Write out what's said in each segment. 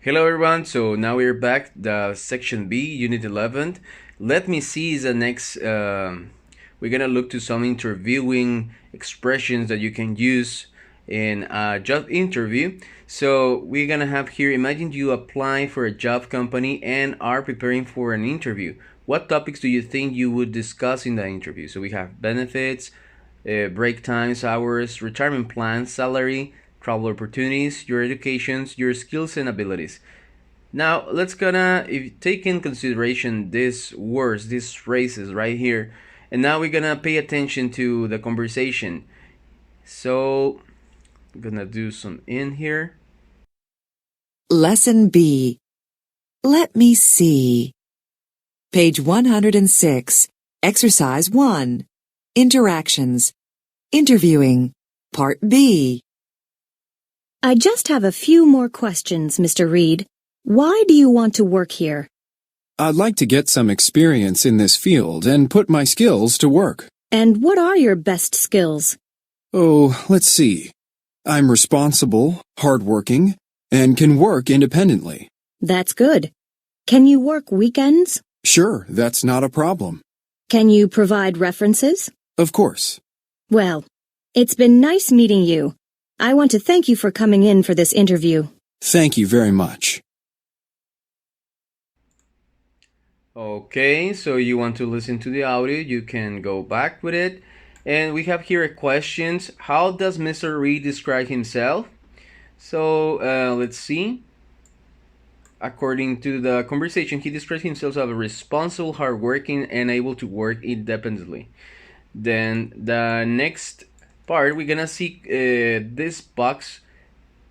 Hello everyone, so now we're back, the section B, unit 11. Let me see is the next, we're gonna look to some interviewing expressions that you can use in a job interview. So we're gonna have here, imagine you apply for a job company and are preparing for an interview. What topics do you think you would discuss in the interview? So we have benefits, break times, hours, retirement plans, salary, travel opportunities, your educations, your skills and abilities. Now let's gonna if take in consideration these words, these phrases right here, and now we're gonna pay attention to the conversation. So I'm gonna do some in here. Lesson B. Let me see. Page 106. Exercise 1. Interactions. Interviewing. Part B. I just have a few more questions, Mr. Reed. Why do you want to work here? I'd like to get some experience in this field and put my skills to work. And what are your best skills? Oh, let's see. I'm responsible, hardworking, and can work independently. That's good. Can you work weekends? Sure, that's not a problem. Can you provide references? Of course. Well, it's been nice meeting you. I want to thank you for coming in for this interview. Thank you very much. Okay, so you want to listen to the audio, you can go back with it. And we have here questions. How does Mr. Reed describe himself? So let's see. According to the conversation, he describes himself as a responsible, hardworking, and able to work independently. Then the next part, we're gonna see this box.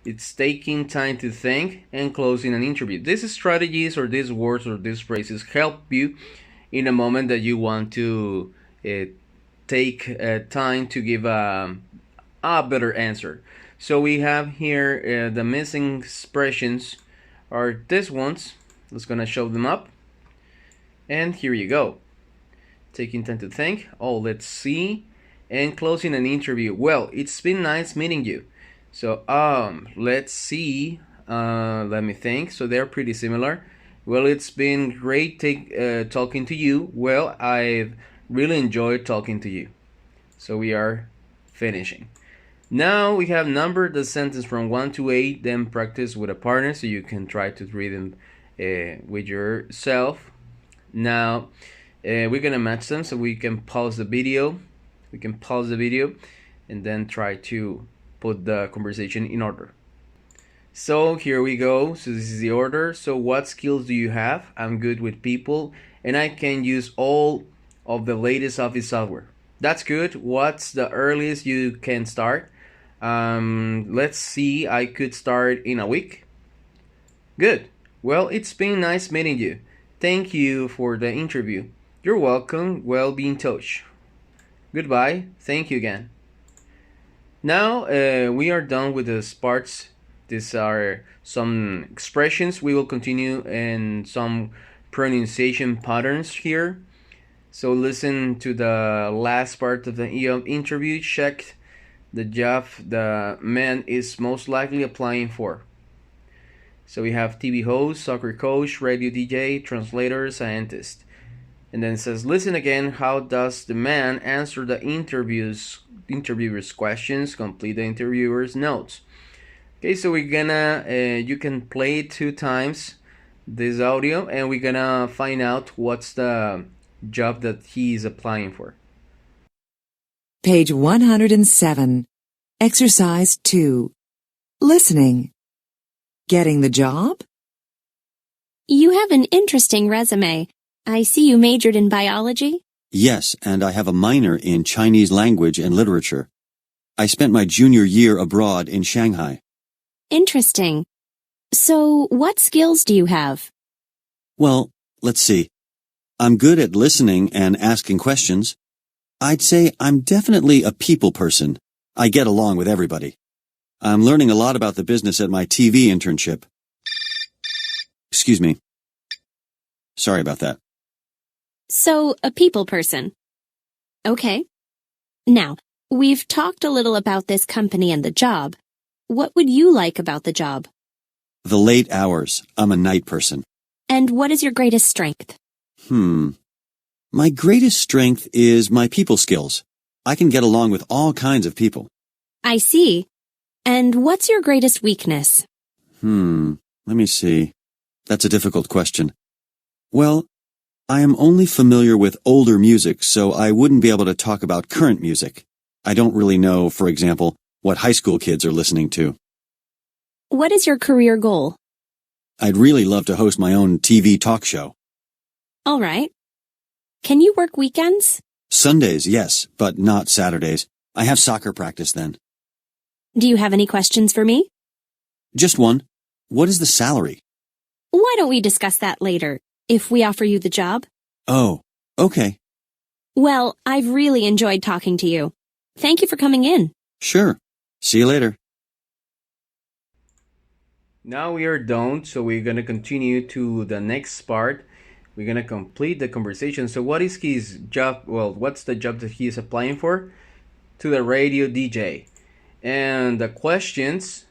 It's taking time to think and closing an interview. These strategies or these words or these phrases help you in a moment that you want to take time to give a better answer. So we have here the missing expressions are these ones. Let's gonna show them up. And here you go. Taking time to think. Oh, let's see. And closing an interview. Well, it's been nice meeting you. So let's see. Let me think. So they're pretty similar. Well, it's been great talking to you. Well, I've really enjoyed talking to you. So we are finishing. Now we have numbered the sentence from 1 to 8, then practice with a partner so you can try to read them with yourself. Now we're gonna match them so we can pause the video. We can pause the video and then try to put the conversation in order. So here we go. So this is the order. So what skills do you have? I'm good with people and I can use all of the latest office software. That's good. What's the earliest you can start? Let's see. I could start in a week. Good. Well, it's been nice meeting you. Thank you for the interview. You're welcome. Well, be in touch. Goodbye. Thank you again. Now we are done with the parts. These are some expressions. We will continue in some pronunciation patterns here. So listen to the last part of the interview. Check the job the man is most likely applying for. So we have TV host, soccer coach, radio DJ, translator, scientist. And then it says, listen again, how does the man answer the interviewer's questions, complete the interviewer's notes. Okay, so we're gonna, you can play it 2 times, this audio, and we're gonna find out what's the job that he is applying for. Page 107. Exercise 2. Listening. Getting the job? You have an interesting resume. I see you majored in biology. Yes, and I have a minor in Chinese language and literature. I spent my junior year abroad in Shanghai. Interesting. So, what skills do you have? Well, let's see. I'm good at listening and asking questions. I'd say I'm definitely a people person. I get along with everybody. I'm learning a lot about the business at my TV internship. Excuse me. Sorry about that. So, a people person. Okay. Now, we've talked a little about this company and the job. What would you like about the job? The late hours. I'm a night person. And what is your greatest strength? My greatest strength is my people skills. I can get along with all kinds of people. I see. And what's your greatest weakness? Let me see. That's a difficult question. Well, I am only familiar with older music, so I wouldn't be able to talk about current music. I don't really know, for example, what high school kids are listening to. What is your career goal? I'd really love to host my own TV talk show. All right. Can you work weekends? Sundays, yes, but not Saturdays. I have soccer practice then. Do you have any questions for me? Just one. What is the salary? Why don't we discuss that later, if we offer you the job? Oh, okay. Well, I've really enjoyed talking to you. Thank you for coming in. Sure. See you later. Now we are done, so we're going to continue to the next part. We're going to complete the conversation. So what is his job? Well, what's the job that he is applying for? To the radio DJ. And the questions.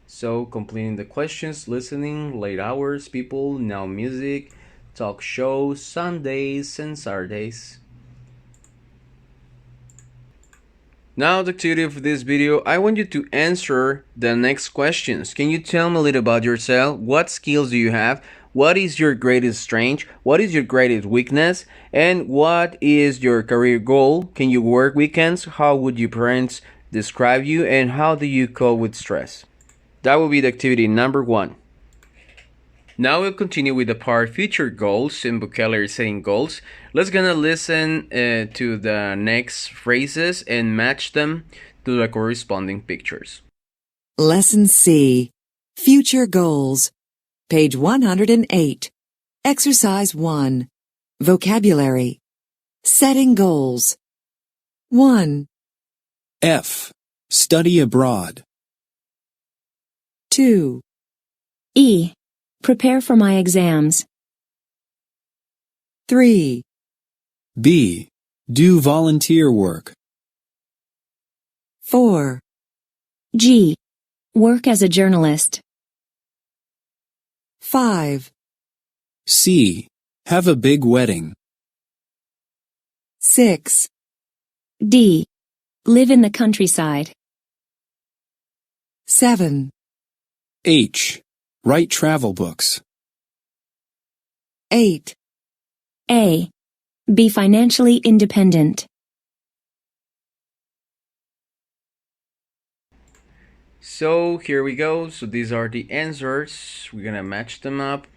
So completing the questions, listening, late hours, people, now music, talk shows, Sundays and Saturdays. Now the activity of this video, I want you to answer the next questions. Can you tell me a little about yourself? What skills do you have? What is your greatest strength? What is your greatest weakness? And what is your career goal? Can you work weekends? How would your parents describe you? And how do you cope with stress? That will be the activity number 1. Now we'll continue with the part future goals and vocabulary setting goals. Let's gonna listen to the next phrases and match them to the corresponding pictures. Lesson C. Future Goals. Page 108. Exercise 1. Vocabulary. Setting goals. 1, F. Study abroad. 2, E. Prepare for my exams. 3, B. Do volunteer work. 4, G. Work as a journalist. 5, C. Have a big wedding. 6, D. Live in the countryside. 7, H. Write travel books. 8, A. Be financially independent. So here we go. So these are the answers. We're gonna match them up.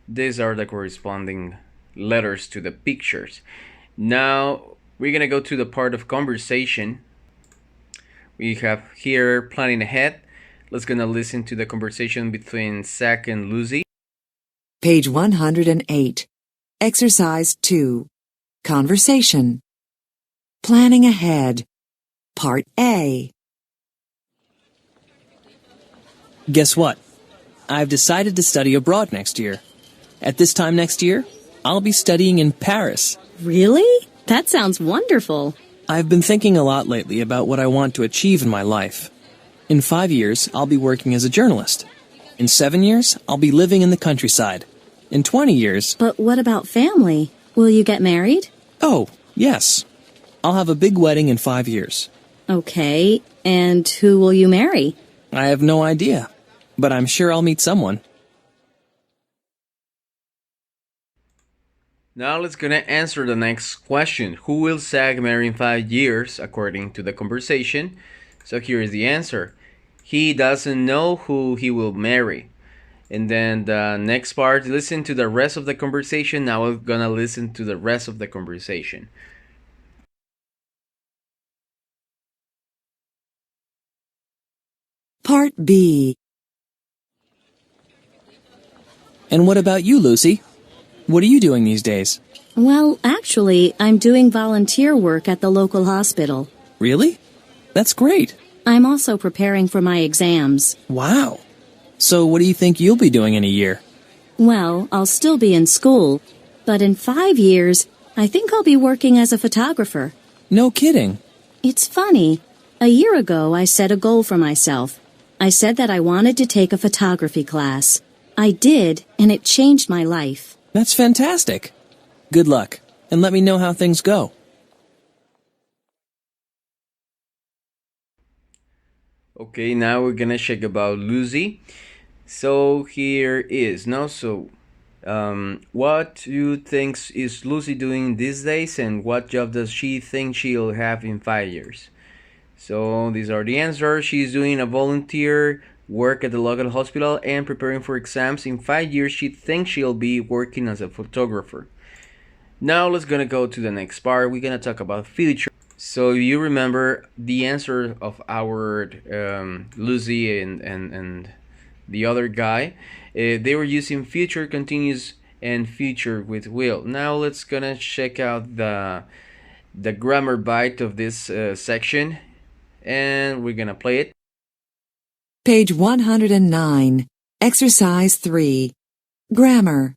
These are the corresponding letters to the pictures. Now we're gonna go to the part of conversation. We have here planning ahead. Let's gonna listen to the conversation between Zach and Lucy. page 108. Exercise 2. Conversation. Planning ahead. Part A. Guess what? I've decided to study abroad next year. At this time next year, I'll be studying in Paris. Really? That sounds wonderful. I've been thinking a lot lately about what I want to achieve in my life. In 5 years, I'll be working as a journalist. In 7 years, I'll be living in the countryside. In 20 years... But what about family? Will you get married? Oh, yes. I'll have a big wedding in 5 years. Okay, and who will you marry? I have no idea, but I'm sure I'll meet someone. Now let's gonna answer the next question. Who will Zach marry in 5 years, according to the conversation? So here is the answer. He doesn't know who he will marry. And then the next part, listen to the rest of the conversation. Now we're gonna listen to the rest of the conversation. Part B. And what about you, Lucy? What are you doing these days? Well, actually, I'm doing volunteer work at the local hospital. Really? That's great. I'm also preparing for my exams. Wow. So what do you think you'll be doing in a year? Well, I'll still be in school, but in 5 years, I think I'll be working as a photographer. No kidding. It's funny. A year ago, I set a goal for myself. I said that I wanted to take a photography class. I did, and it changed my life. That's fantastic. Good luck, and let me know how things go. Okay, now we're gonna check about Lucy. So here is now. What do you think is Lucy doing these days, and what job does she think she'll have in 5 years? So these are the answers. She's doing a volunteer work at the local hospital and preparing for exams. In 5 years, she thinks she'll be working as a photographer. Now let's gonna go to the next part. We're gonna talk about future. So you remember the answer of our Lucy and the other guy. They were using future continuous and future with will. Now let's gonna check out the grammar bite of this section, and we're gonna play it. Page 109. Exercise 3. Grammar.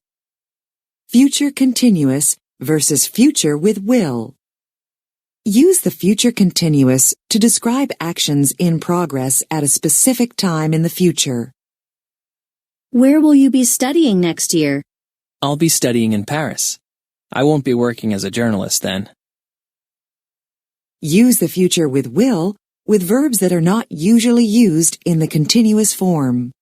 Future continuous versus future with will. Use the future continuous to describe actions in progress at a specific time in the future. Where will you be studying next year? I'll be studying in Paris. I won't be working as a journalist then. Use the future with will with verbs that are not usually used in the continuous form.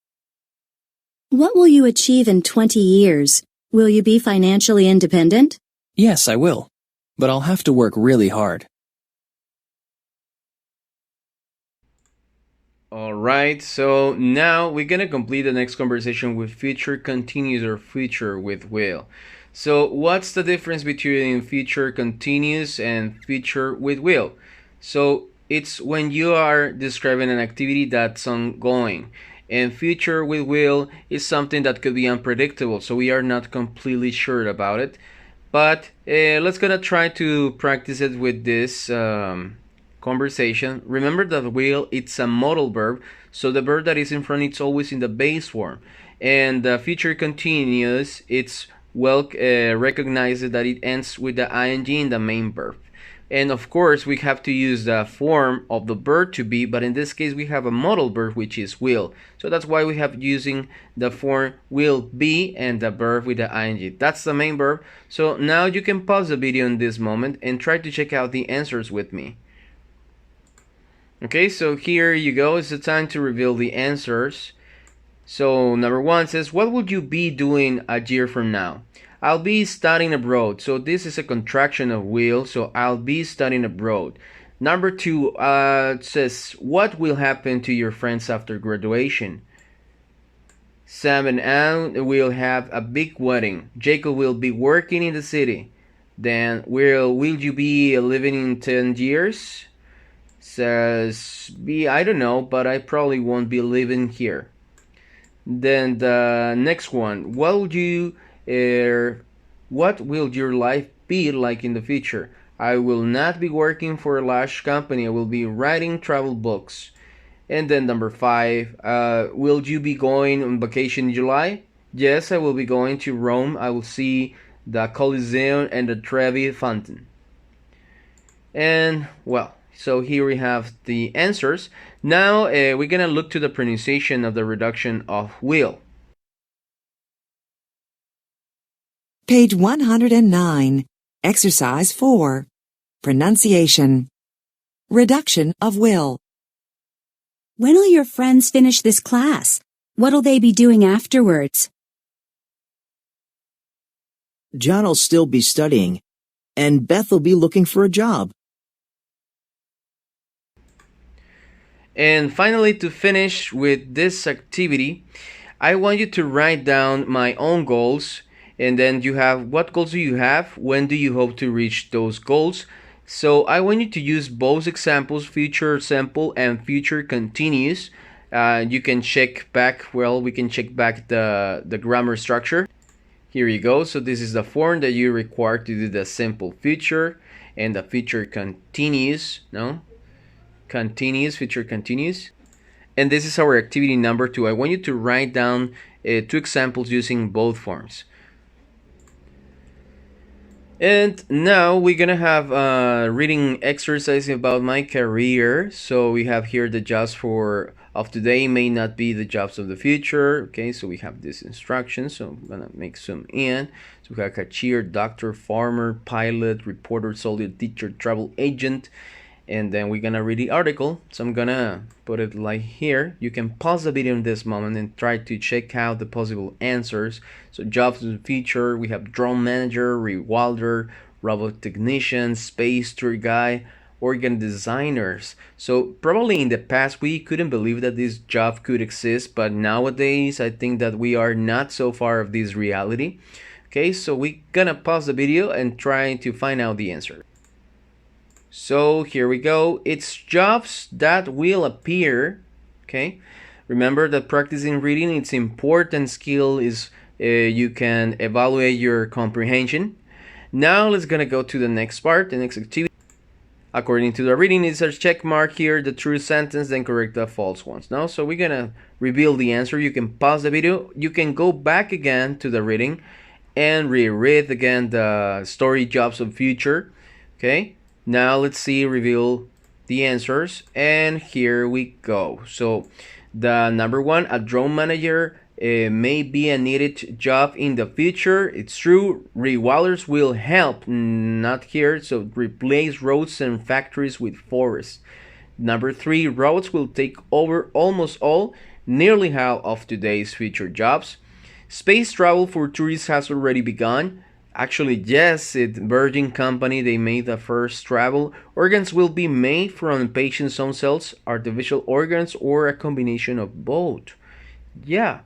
What will you achieve in 20 years? Will you be financially independent? Yes, I will. But I'll have to work really hard. Alright, so now we're gonna complete the next conversation with future continuous or future with will. So what's the difference between future continuous and future with will? So it's when you are describing an activity that's ongoing, and future with will is something that could be unpredictable, so we are not completely sure about it. But let's gonna try to practice it with this conversation. Remember that will, it's a modal verb, so the verb that is in front, it's always in the base form. And the future continuous, it's well recognized that it ends with the ing in the main verb. And of course we have to use the form of the verb to be, but in this case we have a modal verb which is will, so that's why we have using the form will be and the verb with the ing. That's the main verb. So now you can pause the video in this moment and try to check out the answers with me. Okay, so here you go. It's the time to reveal the answers. So number 1 says, what would you be doing a year from now? I'll be studying abroad. So this is a contraction of will, so I'll be studying abroad. Number 2 says, what will happen to your friends after graduation? Sam and Anne will have a big wedding. Jacob will be working in the city. Then will you be living in 10 years? Says B, I don't know, but I probably won't be living here. Then the next one, what will your life be like in the future? I will not be working for a large company. I will be writing travel books. And then number 5, will you be going on vacation in July? Yes, I will be going to Rome. I will see the Colosseum and the Trevi Fountain. And well, so here we have the answers. Now we're gonna look to the pronunciation of the reduction of will. Page 109. Exercise 4. Pronunciation. Reduction of will. When will your friends finish this class? What'll they be doing afterwards? John will still be studying, and Beth will be looking for a job. And finally, to finish with this activity, I want you to write down my own goals, and then you have what goals do you have, when do you hope to reach those goals. So I want you to use both examples, future simple and future continuous. You can check back, we can check back the grammar structure. Here you go. So this is the form that you require to do the simple future and the future continuous, future continuous. And this is our activity number 2. I want you to write down 2 examples using both forms. And now we're gonna have a reading exercise about my career. So we have here the jobs for of today may not be the jobs of the future. Okay, so we have these instructions. So I'm gonna make zoom in. So we have cashier, doctor, farmer, pilot, reporter, soldier, teacher, travel agent, and then we're gonna read the article. So I'm gonna put it like here. You can pause the video in this moment and try to check out the possible answers. So jobs in the future, we have drone manager, rewalder, robot technician, space tour guy, organ designers. So probably in the past we couldn't believe that this job could exist, but nowadays I think that we are not so far of this reality. Okay, so we're gonna pause the video and try to find out the answer. So here we go. It's jobs that will appear. Okay, remember that practicing reading, it's important skill is you can evaluate your comprehension. Now let's gonna go to the next part, the next activity. According to the reading, it's a check mark here the true sentence, then correct the false ones. Now, so we're gonna reveal the answer. You can pause the video. You can go back again to the reading and reread again the story jobs of future. Okay. Now let's see, reveal the answers, and here we go. So the number one, a drone manager may be a needed job in the future. It's true. Rewilders will help, not here. So replace roads and factories with forests. Number three, robots will take over almost all, nearly half of today's future jobs. Space travel for tourists has already begun. Actually, yes, Virgin Company, they made the first travel. Organs will be made from patient's own cells, artificial organs, or a combination of both. Yeah.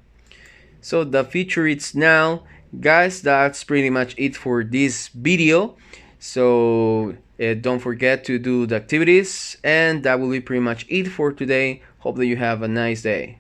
So the future it's now. Guys, that's pretty much it for this video. So don't forget to do the activities, and that will be pretty much it for today. Hope that you have a nice day.